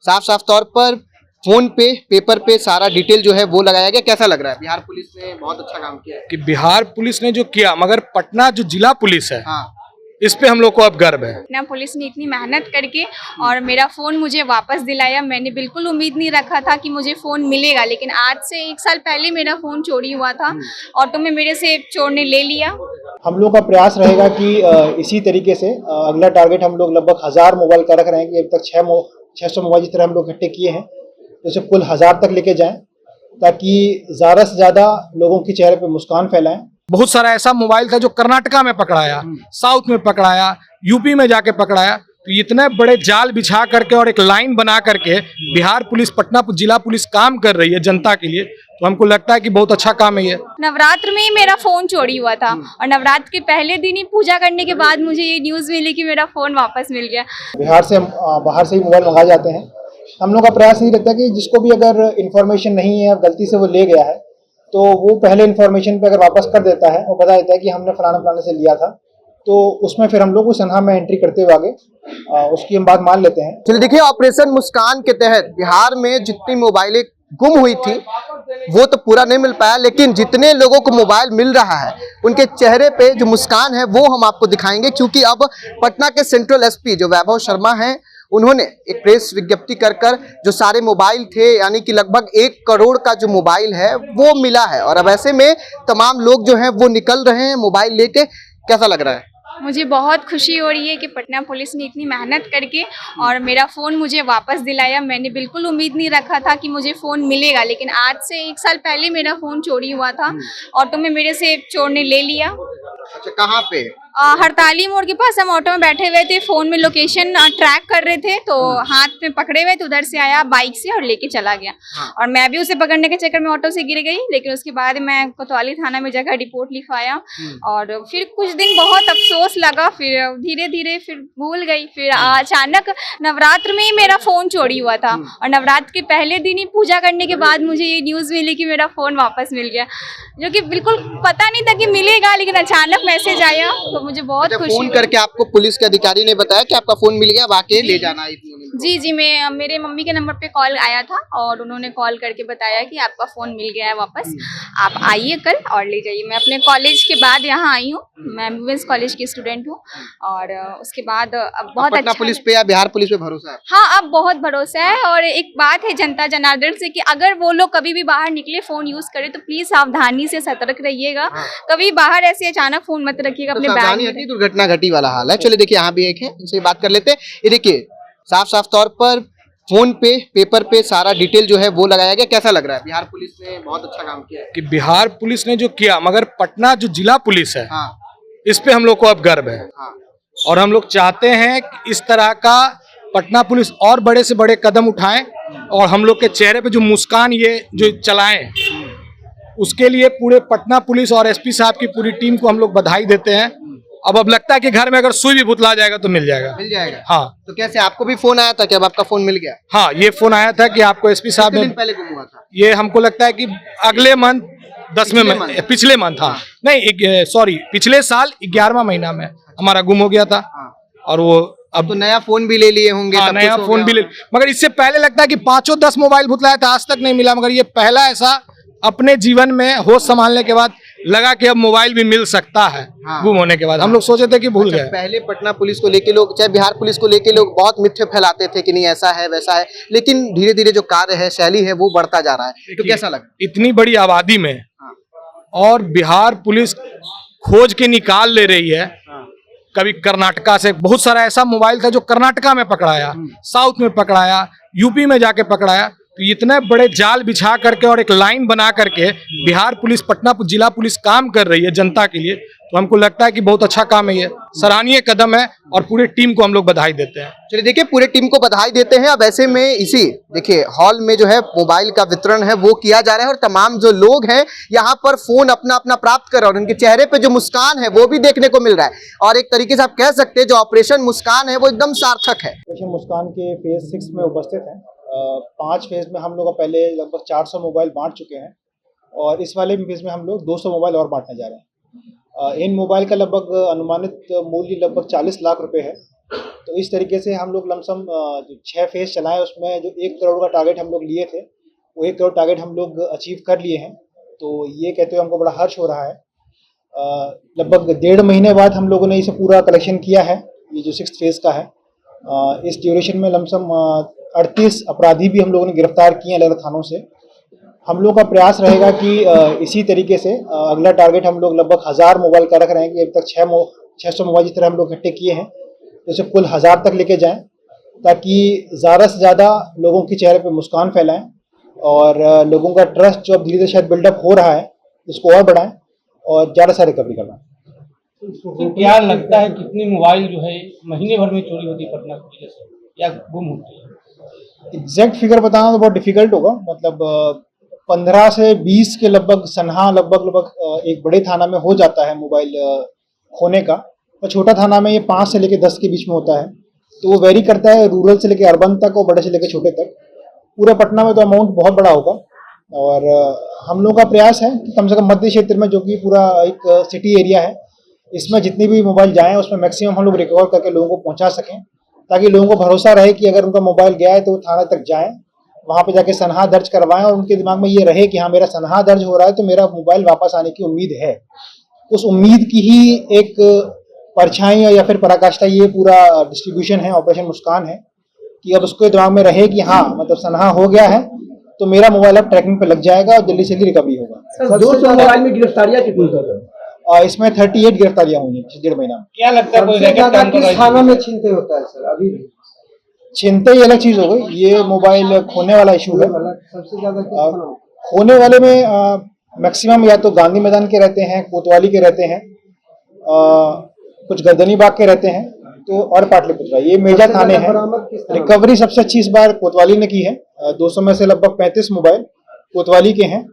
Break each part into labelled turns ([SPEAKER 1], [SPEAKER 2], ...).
[SPEAKER 1] साफ साफ तौर पर फोन पे पेपर पे सारा डिटेल जो है वो लगाया गया। कैसा लग रहा है? बिहार पुलिस ने बहुत अच्छा काम किया है।
[SPEAKER 2] कि बिहार पुलिस ने जो किया, मगर पटना जो जिला पुलिस है,
[SPEAKER 1] हाँ,
[SPEAKER 2] इस पे हम लोग को अब गर्व है।
[SPEAKER 3] पटना पुलिस ने इतनी मेहनत करके और मेरा फ़ोन मुझे वापस दिलाया। मैंने बिल्कुल उम्मीद नहीं रखा था कि मुझे फ़ोन मिलेगा, लेकिन आज से 1 साल पहले मेरा फ़ोन चोरी हुआ था। ऑटो में मेरे से चोर ने ले लिया।
[SPEAKER 4] हम लोग का प्रयास रहेगा कि इसी तरीके से अगला टारगेट हम लोग लगभग 1000 मोबाइल का रख रहे हैं कि अब तक 600 मोबाइल जिस तरह हम लोग इकट्ठे किए हैं, तो इसे कुल 1000 तक लेके जाएं, ताकि ज़्यादा से ज़्यादा लोगों के चेहरे पे मुस्कान फैलाएं।
[SPEAKER 2] बहुत सारा ऐसा मोबाइल था जो कर्नाटका में पकड़ाया, साउथ में पकड़ाया, यूपी में जाके पकड़ाया। तो इतने बड़े जाल बिछा करके और एक लाइन बना करके बिहार पुलिस, पटना जिला पुलिस काम कर रही है जनता के लिए, तो हमको लगता है कि बहुत अच्छा काम है ये।
[SPEAKER 3] नवरात्र में ही मेरा फ़ोन चोरी हुआ था और नवरात्र के पहले दिन ही पूजा करने के बाद मुझे ये न्यूज़ मिली कि मेरा फ़ोन वापस मिल गया।
[SPEAKER 4] बिहार से बाहर से ही मोबाइल मंगाए जाते हैं। हम लोग का प्रयास नहीं रहता कि जिसको भी अगर इन्फॉर्मेशन नहीं है, गलती से वो ले गया है, तो वो पहले इन्फॉर्मेशन पे अगर वापस कर देता है और बता देता है कि हमने फलाना फलाने से लिया था, तो उसमें फिर हम लोग उस सनहा में एंट्री करते हुए आगे उसकी हम बात मान लेते हैं।
[SPEAKER 1] चलिए देखिए, ऑपरेशन मुस्कान के तहत बिहार में जितनी मोबाइलें गुम हुई थी वो तो पूरा नहीं मिल पाया, लेकिन जितने लोगों को मोबाइल मिल रहा है उनके चेहरे पे जो मुस्कान है वो हम आपको दिखाएंगे। क्योंकि अब पटना के सेंट्रल एसपी जो वैभव शर्मा हैं, उन्होंने एक प्रेस विज्ञप्ति कर जो सारे मोबाइल थे, यानी कि लगभग 1 करोड़ का जो मोबाइल है वो मिला है। और अब ऐसे में तमाम लोग जो हैं वो निकल रहे हैं मोबाइल लेके। कैसा लग रहा है?
[SPEAKER 3] मुझे बहुत खुशी हो रही है कि पटना पुलिस ने इतनी मेहनत करके और मेरा फ़ोन मुझे वापस दिलाया। मैंने बिल्कुल उम्मीद नहीं रखा था कि मुझे फ़ोन मिलेगा, लेकिन आज से 1 साल पहले मेरा फ़ोन चोरी हुआ था। ऑटो में मेरे से चोर ने ले लिया।
[SPEAKER 1] अच्छा, कहाँ पे?
[SPEAKER 3] हड़ताली मोड़ के पास हम ऑटो में बैठे हुए थे, फ़ोन में लोकेशन ट्रैक कर रहे थे, तो हाथ में पकड़े हुए, तो उधर से आया बाइक से और लेके चला गया। और मैं भी उसे पकड़ने के चक्कर में ऑटो से गिर गई, लेकिन उसके बाद मैं कोतवाली थाना में जाकर रिपोर्ट लिखवाया। और फिर कुछ दिन बहुत अफसोस लगा, फिर धीरे धीरे फिर भूल गई। फिर अचानक नवरात्र में ही मेरा फ़ोन चोरी हुआ था और नवरात्र के पहले दिन ही पूजा करने के बाद मुझे ये न्यूज़ मिली कि मेरा फ़ोन वापस मिल गया, जो कि बिल्कुल पता नहीं था कि मिलेगा, लेकिन अचानक मैसेज आया तो मुझे बहुत खुशी
[SPEAKER 1] फोन
[SPEAKER 3] हुई।
[SPEAKER 1] करके आपको पुलिस के अधिकारी ने बताया कि आपका फोन मिल गया, अब आके ले जाना है?
[SPEAKER 3] जी, मैं मेरे मम्मी के नंबर पे कॉल आया था और उन्होंने कॉल करके बताया कि आपका फ़ोन मिल गया है वापस, आप आइए कल और ले जाइए। मैं अपने कॉलेज के बाद यहाँ आई हूँ, मैं वुमेंस कॉलेज की स्टूडेंट हूँ। और उसके बाद अब बहुत
[SPEAKER 1] पटना
[SPEAKER 3] अच्छा
[SPEAKER 1] पुलिस पे या बिहार पुलिस पे भरोसा है?
[SPEAKER 3] हाँ, अब बहुत भरोसा है। और एक बात है जनता जनार्दन से कि अगर वो लोग कभी भी बाहर निकले, फ़ोन यूज़ करें, तो प्लीज़ सावधानी से सतर्क रहिएगा। कभी बाहर ऐसे अचानक फ़ोन मत रखिएगा अपने बैग में।
[SPEAKER 1] दुर्घटना घटी वाला हाल है। चलिए देखिए, यहाँ भी एक है, इनसे बात कर लेते हैं। ये देखिए, साफ साफ तौर पर फोन पे पेपर पे सारा डिटेल जो है वो लगाया गया। कैसा लग रहा है? बिहार पुलिस ने बहुत अच्छा काम किया है।
[SPEAKER 2] कि बिहार पुलिस ने जो किया, मगर पटना जो जिला पुलिस है,
[SPEAKER 1] हाँ,
[SPEAKER 2] इस पे हम लोग को अब गर्व है।
[SPEAKER 1] हाँ।
[SPEAKER 2] और हम लोग चाहते हैं कि इस तरह का पटना पुलिस और बड़े से बड़े कदम उठाएं और हम लोग के चेहरे पे जो मुस्कान ये जो चलाएं, उसके लिए पूरे पटना पुलिस और एसपी साहब की पूरी टीम को हम लोग बधाई देते हैं। अब लगता है कि घर में अगर सुई भी भुतला जाएगा तो मिल जाएगा।
[SPEAKER 1] मिल जाएगा?
[SPEAKER 2] हाँ।
[SPEAKER 1] तो कैसे, आपको भी फोन आया था कि अब आपका फोन मिल गया?
[SPEAKER 2] हाँ, ये फोन आया था कि आपको एसपी साहब
[SPEAKER 1] कितने
[SPEAKER 2] ने,
[SPEAKER 1] दिन पहले गुम हुआ था?
[SPEAKER 2] ये हमको लगता है कि अगले मंथ 10वें पिछले मंथ, हाँ नहीं सॉरी, पिछले साल 11वां महीना में हमारा गुम हो गया था। और वो अब
[SPEAKER 1] तो नया फोन भी ले लिए होंगे?
[SPEAKER 2] हाँ, नया फोन भी ले, मगर इससे पहले लगता है कि 5-10 मोबाइल भुतलाया था, आज तक नहीं मिला। मगर ये पहला ऐसा अपने जीवन में होश संभालने के बाद लगा कि अब मोबाइल भी मिल सकता है। गुम होने के बाद हम लोग सोचे थे कि भूल गए।
[SPEAKER 1] पहले पटना पुलिस को लेके लोग, चाहे बिहार पुलिस को लेके लोग बहुत मिथ्य फैलाते थे कि नहीं ऐसा है वैसा है, लेकिन धीरे धीरे जो कार्य है, शैली है, वो बढ़ता जा रहा है। तो कैसा लगा?
[SPEAKER 2] इतनी बड़ी आबादी में और बिहार पुलिस खोज के निकाल ले रही है। कभी कर्नाटका से बहुत सारा ऐसा मोबाइल था जो कर्नाटका में पकड़ाया, साउथ में पकड़ाया, यूपी में जाके पकड़ाया। तो इतने बड़े जाल बिछा करके और एक लाइन बना करके बिहार पुलिस, पटना जिला पुलिस काम कर रही है जनता के लिए, तो हमको लगता है कि बहुत अच्छा काम है, ये सराहनीय कदम है और पूरी टीम को हम लोग बधाई देते हैं।
[SPEAKER 1] चलिए देखिए, पूरे टीम को बधाई देते हैं। अब ऐसे में इसी देखिए हॉल में जो है मोबाइल का वितरण है वो किया जा रहा है और तमाम जो लोग हैं यहाँ पर फोन अपना अपना प्राप्त कर रहे हैं और उनके चेहरे पे जो मुस्कान है वो भी देखने को मिल रहा है। और एक तरीके से आप कह सकते हैं जो ऑपरेशन मुस्कान है वो एकदम सार्थक है।
[SPEAKER 4] ऑपरेशन मुस्कान के फेज 6 में उपस्थित हैं। 5 फेज में हम लोग पहले लगभग 400 मोबाइल बांट चुके हैं और इस वाले फेज में हम लोग 200 मोबाइल और बांटने जा रहे हैं। इन मोबाइल का लगभग अनुमानित मूल्य लगभग 40 लाख रुपए है तो इस तरीके से हम लोग लमसम जो 6 फेज चलाए उसमें जो 1 करोड़ का टारगेट हम लोग लिए थे, वो 1 करोड़ टारगेट हम लोग अचीव कर लिए हैं। तो ये कहते हुए हमको बड़ा हर्ष हो रहा है। लगभग 1.5 महीने बाद हम लोगों ने इसे पूरा कलेक्शन किया है, ये जो 6th फेज का है। इस ड्यूरेशन में लमसम 38 अपराधी भी हम लोगों ने गिरफ्तार किए हैं अलग अलग थानों से। हम लोग का प्रयास रहेगा कि इसी तरीके से अगला टारगेट हम लोग लगभग 1000 मोबाइल का रख रहे हैं कि अभी तक 600 मोबाइल जिस तरह हम लोग इकट्ठे किए हैं, तो इसे कुल 1000 तक लेके जाएं, ताकि ज़्यादा से ज़्यादा लोगों के चेहरे पे मुस्कान फैलाएं और लोगों का ट्रस्ट जो अब धीरे धीरे शायद बिल्डअप हो रहा है उसको और बढ़ाएं और ज़्यादा से रिकवरी करवाएं।
[SPEAKER 5] तो क्या लगता है कितनी मोबाइल जो है महीने भर में चोरी होती है पटना जिले से या गुम होती है?
[SPEAKER 4] एग्जैक्ट फिगर बताना तो बहुत डिफिकल्ट होगा, मतलब 15 से 20 के लगभग सनहा लगभग एक बड़े थाना में हो जाता है मोबाइल खोने का, और छोटा थाना में ये 5 से लेकर 10 के बीच में होता है। तो वो वेरी करता है रूरल से लेकर अर्बन तक और बड़े से लेकर छोटे तक। पूरे पटना में तो अमाउंट बहुत बड़ा होगा और हम लोगों का प्रयास है कि कम से कम मध्य क्षेत्र में जो कि पूरा एक सिटी एरिया है, इसमें जितनी भी मोबाइल जाएं उसमें मैक्सिमम हम लोग रिकवर करके लोगों को पहुंचा सकें, ताकि लोगों को भरोसा रहे कि अगर उनका मोबाइल गया है तो वो थाना तक जाएं, वहाँ पे जाके सनहा दर्ज करवाएं और उनके दिमाग में ये रहे कि हाँ मेरा सनहा दर्ज हो रहा है तो मेरा मोबाइल वापस आने की उम्मीद है। उस उम्मीद की ही एक परछाई या फिर पराकाष्ठा ये पूरा डिस्ट्रीब्यूशन है, ऑपरेशन मुस्कान है, कि अब उसके दिमाग में रहे कि हाँ मतलब सनहा हो गया है तो मेरा मोबाइल अब ट्रैकिंग पे लग जाएगा और जल्दी से जल्दी रिकवरी होगा।
[SPEAKER 6] 200 मोबाइल में गिरफ्तारियां कितनी
[SPEAKER 4] और इसमें 38 गिरफ्तारियां हुई हैं पिछले 1.5 महीना में।
[SPEAKER 5] क्या लगता है कोई रैकेट काम कर रहा है?
[SPEAKER 6] थाना में छीनते होता है सर अभी भी?
[SPEAKER 4] छीनते ही अलग चीज हो गई, ये मोबाइल खोने वाला इशू है।
[SPEAKER 6] सबसे ज्यादा
[SPEAKER 4] खोने वाले में मैक्सिमम या तो गांधी मैदान के रहते हैं, कोतवाली के रहते हैं, कुछ गर्दनी बाग के रहते हैं, तो और पाटलिपुत्रा, ये मेजर थाने हैं। रिकवरी सबसे अच्छी इस बार कोतवाली ने की है। 200 में से लगभग 35 मोबाइल कोतवाली के हैं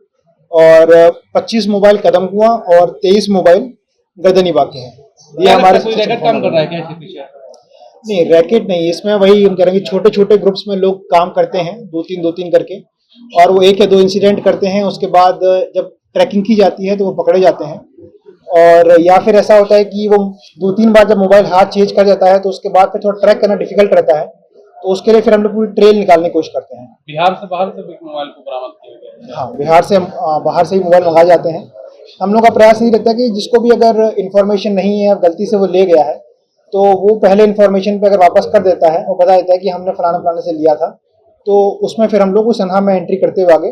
[SPEAKER 4] और 25 मोबाइल कदमकुआं और 23 मोबाइल गर्दनी बाग के हैं। ये हमारे
[SPEAKER 5] कोई रैकेट काम कर रहा है क्या इसके पीछे?
[SPEAKER 4] नहीं, रैकेट नहीं, इसमें वही हम करेंगे छोटे छोटे ग्रुप्स में लोग काम करते हैं, 2-3 करके, और वो 1 या 2 इंसिडेंट करते हैं। उसके बाद जब ट्रैकिंग की जाती है तो वो पकड़े जाते हैं, और या फिर ऐसा होता है कि वो 2-3 बार जब मोबाइल हाथ चेंज कर जाता है तो उसके बाद फिर थोड़ा ट्रैक करना डिफिकल्ट रहता है, तो उसके लिए फिर हम लोग पूरी ट्रेल निकालने की कोशिश करते हैं।
[SPEAKER 5] बिहार से बाहर से भी मोबाइल को बरामद किया गया?
[SPEAKER 4] हाँ, बाहर से ही मोबाइल मंगाए जाते हैं। हम लोग का प्रयास यही रहता है कि जिसको भी अगर इन्फॉर्मेशन नहीं है, गलती से वो ले गया है, तो वो पहले इन्फॉर्मेशन पे अगर वापस कर देता है और बता देता है कि हमने फलाने से लिया था, तो उसमें फिर हम लोग उस सनहा में एंट्री करते हुए आगे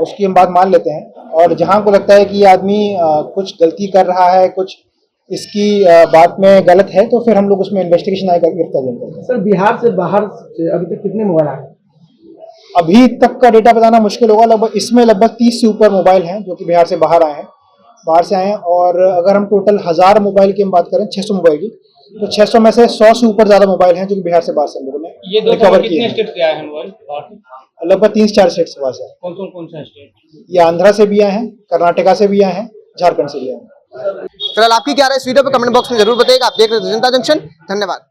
[SPEAKER 4] उसकी हम बात मान लेते हैं। और जहाँ को लगता है कि ये आदमी कुछ गलती कर रहा है, कुछ इसकी बात में गलत है, तो फिर हम लोग उसमें इन्वेस्टिगेशन आगे गिरफ्तार करते हैं।
[SPEAKER 6] सर बिहार से बाहर से अभी तक कितने मोबाइल आए?
[SPEAKER 4] अभी तक का डेटा बताना मुश्किल होगा, लगभग 30 से ऊपर मोबाइल हैं जो कि बिहार से बाहर आए हैं। और अगर हम टोटल 1000 मोबाइल की हम बात करें, 600 मोबाइल की, तो 600 में से 100 से ऊपर ज्यादा मोबाइल हैं जो कि बिहार से बाहर से हम लोगों ने
[SPEAKER 5] ये
[SPEAKER 4] रिकवर किए
[SPEAKER 5] कितने
[SPEAKER 4] हैं।
[SPEAKER 5] स्टेट से आए हैं मोबाइल?
[SPEAKER 4] लगभग 3-4 स्टेट से बाहर से।
[SPEAKER 5] कौन सा स्टेट?
[SPEAKER 4] ये आंध्रा से भी आए हैं, कर्नाटका से भी आए हैं, झारखंड से भी आए हैं।
[SPEAKER 1] फिलहाल आपकी क्या राय इस वीडियो पे कमेंट बॉक्स में जरूर बताइएगा। आप देख रहे हैं जनता जंक्शन। धन्यवाद।